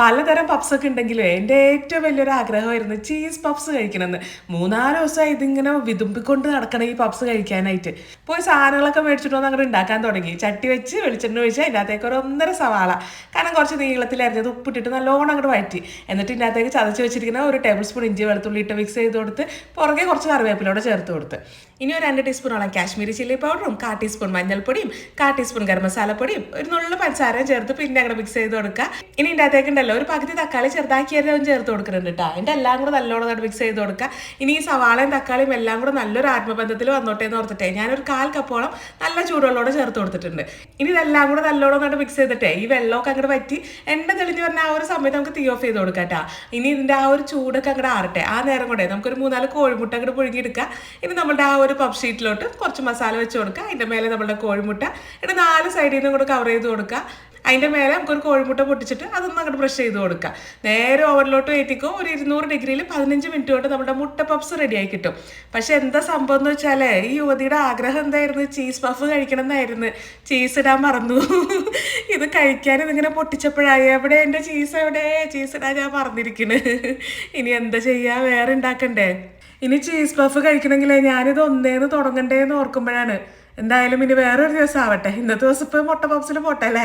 പലതരം പപ്സൊക്കെ ഉണ്ടെങ്കിലും എൻ്റെ ഏറ്റവും വലിയൊരു ആഗ്രഹമായിരുന്നു ചീസ് പപ്സ് കഴിക്കണമെന്ന്. 3-4 ദിവസമായി ഇതിങ്ങനെ വിതുമ്പിക്കൊണ്ട് നടക്കണം ഈ പപ്സ് കഴിക്കാനായിട്ട്. പോയി സാധനങ്ങളൊക്കെ മേടിച്ചിട്ട് വന്ന് അങ്ങോട്ട് ഉണ്ടാക്കാൻ തുടങ്ങി. ചട്ടി വെച്ച് വെളിച്ചെണ്ണ ഒഴിച്ച് അതിൻ്റെ അകത്തേക്ക് ഒരു 1.5 സവാള കാരണം കുറച്ച് നീളത്തിലരിഞ്ഞത് ഉപ്പിട്ടിട്ട് നല്ലോണം അങ്ങോട്ട് വഴറ്റി. എന്നിട്ട് ഇതിൻ്റെ അകത്തേക്ക് ചതച്ച് വെച്ചിരിക്കുന്ന 1 ടേബിൾ സ്പൂൺ ഇഞ്ചി വെളുത്തുള്ളി ഇട്ട് മിക്സ് ചെയ്ത് കൊടുത്ത് പുറകെ കുറച്ച് കറിവേപ്പിലോടെ ചേർത്ത് കൊടുത്ത്. ഇനി ഒരു 2 ടീസ്പൂണോളം കാശ്മീരി ചില്ലി പൗഡറും 1/4 ടീസ്പൂൺ മഞ്ഞൾപ്പൊടിയും 1/4 ടീസ്പൂൺ ഗരം മസാലപ്പൊടിയും ഒരു നുള്ള പഞ്ചസാരയും ചേർത്ത് പിന്നെ അങ്ങനെ മിക്സ് ചെയ്ത് കൊടുക്കുക. ഇനി ഇതിൻ്റെ അകത്തേക്ക് ഉണ്ടല്ലോ ഒരു പകുതി തക്കാളി ചെറുതാക്കി അരിഞ്ഞ് ചേർത്ത് കൊടുക്കുന്നുണ്ട് കേട്ടോ. അതിൻ്റെ എല്ലാം കൂടെ നല്ലോണം മിക്സ് ചെയ്ത് കൊടുക്കുക. ഇനി ഈ സവാളയും തക്കാളിയും എല്ലാം കൂടെ നല്ലൊരു ആത്മബന്ധത്തിൽ വന്നോട്ടെ എന്ന് ഓർത്തിട്ടേ ഞാനൊരു 1/4 കപ്പോളം നല്ല ചൂടുവെള്ളത്തോടെ ചേർത്ത് കൊടുത്തിട്ടുണ്ട്. ഇനി ഇതെല്ലാം കൂടെ നല്ലോണം മിക്സ് ചെയ്തിട്ടേ ഈ വെള്ളമൊക്കെ അങ്ങോട്ട് പറ്റി എണ്ണ തെളിഞ്ഞ് പറഞ്ഞാൽ ആ ഒരു സമയത്ത് നമുക്ക് തീ ഓഫ് ചെയ്ത് കൊടുക്കാം കേട്ടോ. ഇനി ഇതിൻ്റെ ആ ഒരു ചൂടൊക്കെ അങ്ങോട്ട് ആറട്ടെ. ആ നേരം കൊണ്ടേ നമുക്കൊരു 3-4 കോഴിമുട്ട അങ്ങോട്ട് പുഴുങ്ങിയെടുക്കുക. ഇനി നമ്മുടെ ആ ഒരു പഫ് ഷീറ്റിലോട്ട് കുറച്ച് മസാല വെച്ച് കൊടുക്കുക. അതിൻ്റെ മേലെ നമ്മുടെ കോഴിമുട്ട എന്നിട്ട് 4 സൈഡിൽ നിന്നും കൂടെ കവർ ചെയ്ത് കൊടുക്കുക. അതിൻ്റെ മേലെ നമുക്കൊരു കോഴിമുട്ട പൊട്ടിച്ചിട്ട് അതൊന്നും അങ്ങോട്ട് ബ്രഷ് ചെയ്ത് കൊടുക്കുക. നേരെ ഓവനിലോട്ട് കയറ്റിക്കോ. ഒരു 200 ഡിഗ്രിയിൽ 15 മിനിറ്റ് കൊണ്ട് നമ്മുടെ മുട്ട പപ്സ് റെഡിയായി കിട്ടും. പക്ഷെ എന്താ സംഭവം എന്ന് വെച്ചാൽ ഈ യുവതിയുടെ ആഗ്രഹം എന്തായിരുന്നു? ചീസ് പഫ് കഴിക്കണം എന്നായിരുന്നു. ചീസ് ഇടാൻ മറന്നു. ഇത് കഴിക്കാൻ ഇതിങ്ങനെ പൊട്ടിച്ചപ്പോഴായി എവിടെ എൻ്റെ ചീസ്, എവിടെ ചീസ് ഇടാൻ ഞാൻ മറന്നിരിക്കുന്നു. ഇനി എന്താ ചെയ്യുക? വേറെ ഉണ്ടാക്കണ്ടേ? ഇനി ചീസ് പഫ് കഴിക്കണമെങ്കിൽ ഞാനിത് ഒന്നേന്ന് തുടങ്ങണ്ടേന്ന് ഓർക്കുമ്പോഴാണ് എന്തായാലും ഇനി വേറൊരു ദിവസം ആവട്ടെ. ഇന്നത്തെ ദിവസം ഇപ്പോൾ മുട്ട പപ്സിൽ പോട്ടെ അല്ലേ.